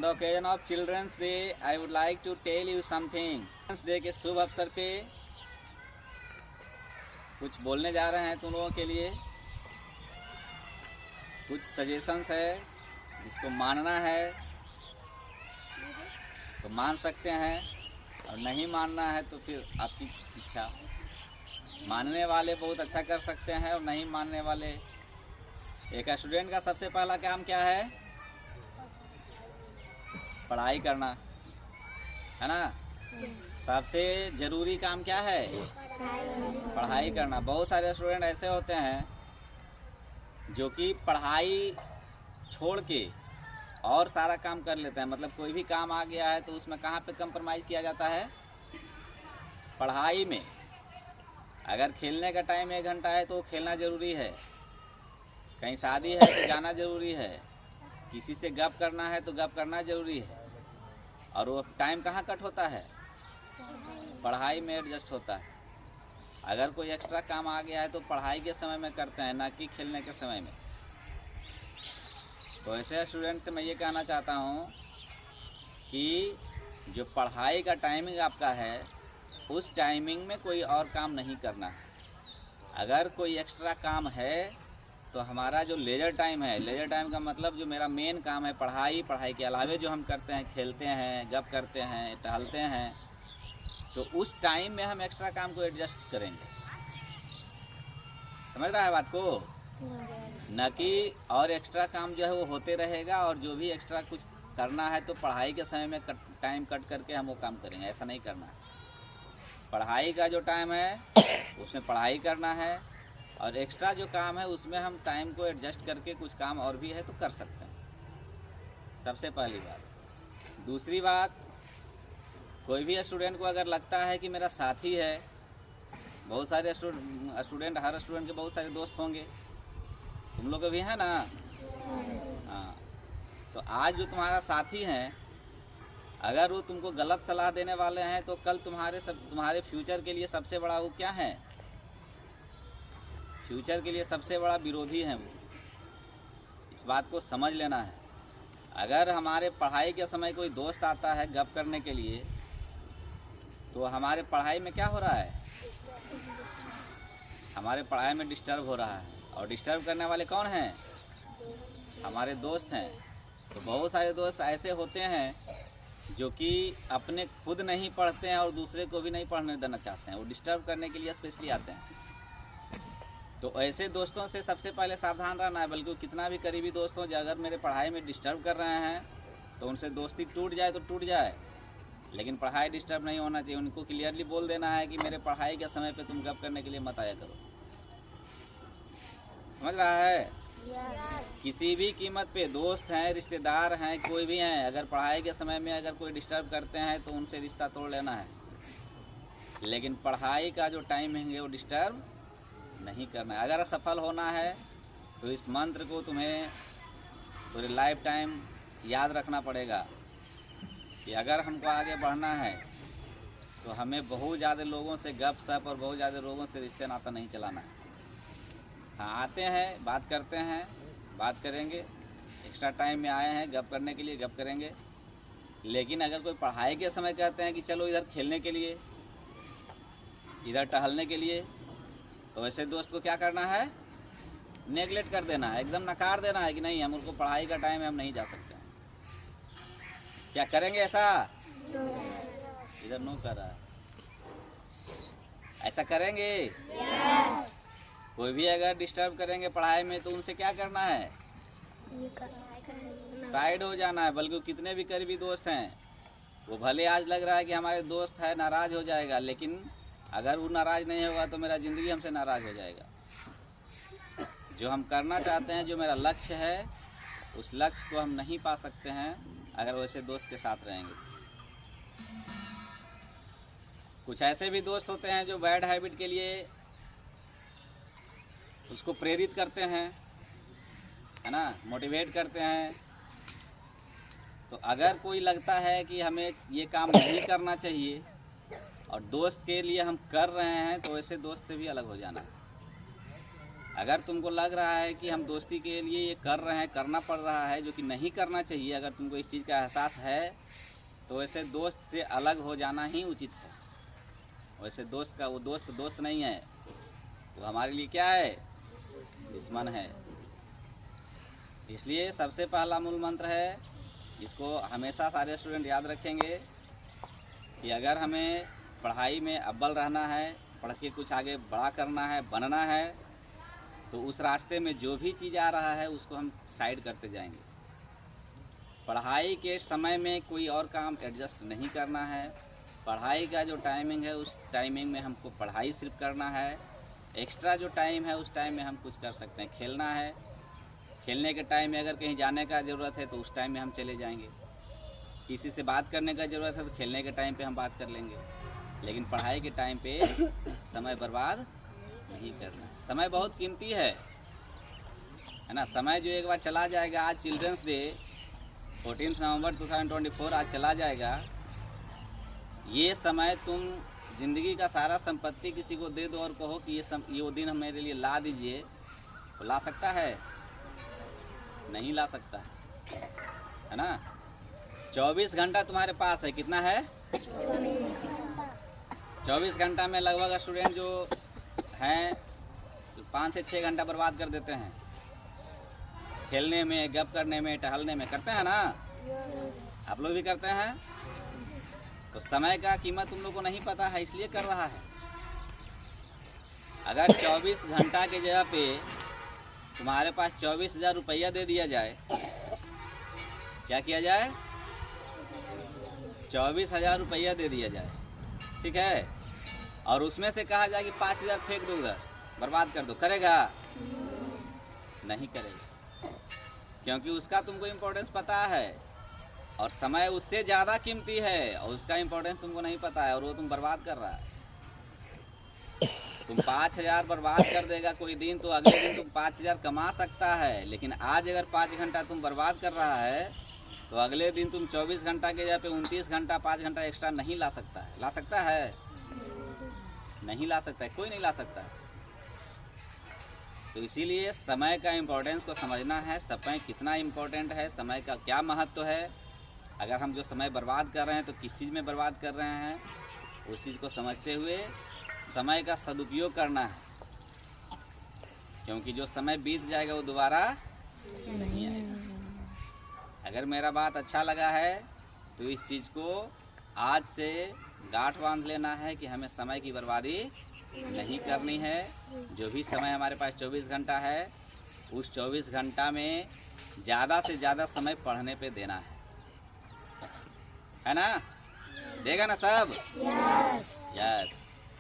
On the occasion of Children's Day, I would like to tell you something. Children's Day के शुभ अवसर पे कुछ बोलने जा रहे हैं तुम लोगों के लिए। कुछ सजेशंस है, जिसको मानना है तो मान सकते हैं और नहीं मानना है तो फिर आपकी इच्छा। मानने वाले बहुत अच्छा कर सकते हैं और नहीं मानने वाले। एक स्टूडेंट का सबसे पहला काम क्या है? पढ़ाई करना है ना। सबसे ज़रूरी काम क्या है? पढ़ाई करना। बहुत सारे स्टूडेंट ऐसे होते हैं जो कि पढ़ाई छोड़ के और सारा काम कर लेते हैं। मतलब कोई भी काम आ गया है तो उसमें कहाँ पे कंप्रोमाइज़ किया जाता है? पढ़ाई में। अगर खेलने का टाइम 1 घंटा है तो खेलना ज़रूरी है। कहीं शादी है तो जाना ज़रूरी है। किसी से गप करना है तो गप करना ज़रूरी है। और वो टाइम कहाँ कट होता है? पढ़ाई में एडजस्ट होता है। अगर कोई एक्स्ट्रा काम आ गया है तो पढ़ाई के समय में करते हैं, ना कि खेलने के समय में। तो ऐसे स्टूडेंट से मैं ये कहना चाहता हूँ कि जो पढ़ाई का टाइमिंग आपका है, उस टाइमिंग में कोई और काम नहीं करना है। अगर कोई एक्स्ट्रा काम है तो हमारा जो लेजर टाइम है, लेजर टाइम का मतलब जो मेरा मेन काम है पढ़ाई के अलावे जो हम करते हैं, खेलते हैं, गप करते हैं, टहलते हैं, तो उस टाइम में हम एक्स्ट्रा काम को एडजस्ट करेंगे। समझ रहा है बात को? न कि और एक्स्ट्रा काम जो है वो होते रहेगा और जो भी एक्स्ट्रा कुछ करना है तो पढ़ाई के समय में टाइम कट करके हम वो काम करेंगे। ऐसा नहीं करना है। पढ़ाई का जो टाइम है उसमें पढ़ाई करना है और एक्स्ट्रा जो काम है उसमें हम टाइम को एडजस्ट करके कुछ काम और भी है तो कर सकते हैं। सबसे पहली बात। दूसरी बात, कोई भी स्टूडेंट को अगर लगता है कि मेरा साथी है, बहुत सारे स्टूडेंट हर स्टूडेंट के बहुत सारे दोस्त होंगे, तुम लोग भी हैं ना? हाँ। तो आज जो तुम्हारा साथी हैं, अगर वो तुमको गलत सलाह देने वाले हैं तो कल तुम्हारे फ्यूचर के लिए सबसे बड़ा वो क्या है? फ्यूचर के लिए सबसे बड़ा विरोधी है वो। इस बात को समझ लेना है। अगर हमारे पढ़ाई के समय कोई दोस्त आता है गप करने के लिए तो हमारे पढ़ाई में क्या हो रहा है? हमारे पढ़ाई में डिस्टर्ब हो रहा है। और डिस्टर्ब करने वाले कौन हैं? हमारे दोस्त हैं। तो बहुत सारे दोस्त ऐसे होते हैं जो कि अपने खुद नहीं पढ़ते हैं और दूसरे को भी नहीं पढ़ने देना चाहते हैं। वो डिस्टर्ब करने के लिए स्पेशली आते हैं। तो ऐसे दोस्तों से सबसे पहले सावधान रहना है। बल्कि कितना भी करीबी दोस्त हो, जो अगर मेरे पढ़ाई में डिस्टर्ब कर रहे हैं तो उनसे दोस्ती टूट जाए तो टूट जाए, लेकिन पढ़ाई डिस्टर्ब नहीं होना चाहिए। उनको क्लियरली बोल देना है कि मेरे पढ़ाई के समय पे तुम गप करने के लिए मत आया करो। समझ रहा है? किसी भी कीमत पे दोस्त हैं, रिश्तेदार हैं, कोई भी हैं, अगर पढ़ाई के समय में अगर कोई डिस्टर्ब करते हैं तो उनसे रिश्ता तोड़ लेना है। लेकिन पढ़ाई का जो टाइम है वो डिस्टर्ब नहीं करना है। अगर सफल होना है तो इस मंत्र को तुम्हें पूरे लाइफ टाइम याद रखना पड़ेगा कि अगर हमको आगे बढ़ना है तो हमें बहुत ज़्यादा लोगों से गप सप और बहुत ज़्यादा लोगों से रिश्ते नाता नहीं चलाना है। हाँ, आते हैं, बात करते हैं, बात करेंगे, एक्स्ट्रा टाइम में आए हैं गप करने के लिए, गप करेंगे। लेकिन अगर कोई पढ़ाई के समय कहते हैं कि चलो इधर खेलने के लिए, इधर टहलने के लिए, तो ऐसे दोस्त को क्या करना है? नेगलेक्ट कर देना है, एकदम नकार देना है कि नहीं, हमको पढ़ाई का टाइम है, हम नहीं जा सकते। क्या करेंगे ऐसा? इधर नो कर रहा है। ऐसा करेंगे? कोई भी अगर डिस्टर्ब करेंगे पढ़ाई में तो उनसे क्या करना है? साइड हो जाना है। बल्कि कितने भी करीबी दोस्त हैं, वो भले आज लग रहा है कि हमारे दोस्त है, नाराज़ हो जाएगा, लेकिन अगर वो नाराज़ नहीं होगा तो मेरा ज़िंदगी हमसे नाराज़ हो जाएगा। जो हम करना चाहते हैं, जो मेरा लक्ष्य है, उस लक्ष्य को हम नहीं पा सकते हैं अगर वैसे दोस्त के साथ रहेंगे। कुछ ऐसे भी दोस्त होते हैं जो बैड हैबिट के लिए उसको प्रेरित करते हैं, है ना, मोटिवेट करते हैं। तो अगर कोई लगता है कि हमें ये काम नहीं करना चाहिए और दोस्त के लिए हम कर रहे हैं तो ऐसे दोस्त से भी अलग हो जाना है। अगर तुमको लग रहा है कि हम दोस्ती के लिए ये कर रहे हैं, करना पड़ रहा है, जो कि नहीं करना चाहिए, अगर तुमको इस चीज़ का एहसास है, तो ऐसे दोस्त से अलग हो जाना ही उचित है। वैसे दोस्त का वो दोस्त नहीं है, वो हमारे लिए क्या है, दुश्मन है। इसलिए सबसे पहला मूल मंत्र है, इसको हमेशा सारे स्टूडेंट याद रखेंगे कि अगर हमें पढ़ाई में अव्वल रहना है, पढ़ के कुछ आगे बड़ा करना है, बनना है, तो उस रास्ते में जो भी चीज़ आ रहा है उसको हम साइड करते जाएंगे। पढ़ाई के समय में कोई और काम एडजस्ट नहीं करना है। पढ़ाई का जो टाइमिंग है उस टाइमिंग में हमको पढ़ाई सिर्फ करना है। एक्स्ट्रा जो टाइम है उस टाइम में हम कुछ कर सकते हैं, खेलना है। खेलने के टाइम में अगर कहीं जाने का ज़रूरत है तो उस टाइम में हम चले जाएंगे। किसी से बात करने का ज़रूरत है तो खेलने के टाइम पे हम बात कर लेंगे, लेकिन पढ़ाई के टाइम पे समय बर्बाद नहीं करना है। समय बहुत कीमती है ना। समय जो एक बार चला जाएगा, आज चिल्ड्रंस डे 14 नवंबर 2024 आज चला जाएगा। ये समय तुम ज़िंदगी का सारा संपत्ति किसी को दे दो और कहो कि ये वो दिन मेरे लिए ला दीजिए, तो ला सकता है? नहीं ला सकता है ना। 24 घंटा तुम्हारे पास है, कितना है? 24 घंटा में लगभग स्टूडेंट जो हैं 5 से 6 घंटा बर्बाद कर देते हैं खेलने में, गप करने में, टहलने में। करते हैं ना? आप लोग भी करते हैं। तो समय का कीमत तुम लोग को नहीं पता है, इसलिए कर रहा है। अगर 24 घंटा के जगह पे तुम्हारे पास 24,000 रुपया दे दिया जाए, क्या किया जाए? 24,000 रुपया दे दिया जाए, ठीक है, और उसमें से कहा जाए कि 5,000 फेंक दो उधर, बर्बाद कर दो, करेगा? नहीं करेगा, क्योंकि उसका तुमको इम्पोर्टेंस पता है और समय उससे ज़्यादा कीमती है और उसका इम्पोर्टेंस तुमको नहीं पता है और वो तुम बर्बाद कर रहा है। तुम 5,000 बर्बाद कर देगा कोई दिन, तो अगले दिन तुम 5,000 कमा सकता है, लेकिन आज अगर 5 घंटा तुम बर्बाद कर रहा है तो अगले दिन तुम 24 घंटा के जगह पे 29 घंटा 5 घंटा एक्स्ट्रा नहीं ला सकता है। ला सकता है? नहीं ला सकता है, कोई नहीं ला सकता है। तो इसीलिए समय का इम्पोर्टेंस को समझना है। समय कितना इम्पोर्टेंट है, समय का क्या महत्व है। अगर हम जो समय बर्बाद कर रहे हैं तो किस चीज़ में बर्बाद कर रहे हैं, उस चीज़ को समझते हुए समय का सदुपयोग करना है, क्योंकि जो समय बीत जाएगा वो दोबारा नहीं आएगा। अगर मेरा बात अच्छा लगा है तो इस चीज़ को आज से गांठ बांध लेना है कि हमें समय की बर्बादी नहीं करनी है। जो भी समय हमारे पास 24 घंटा है, उस 24 घंटा में ज़्यादा से ज़्यादा समय पढ़ने पे देना है ना? देगा ना सब? यस।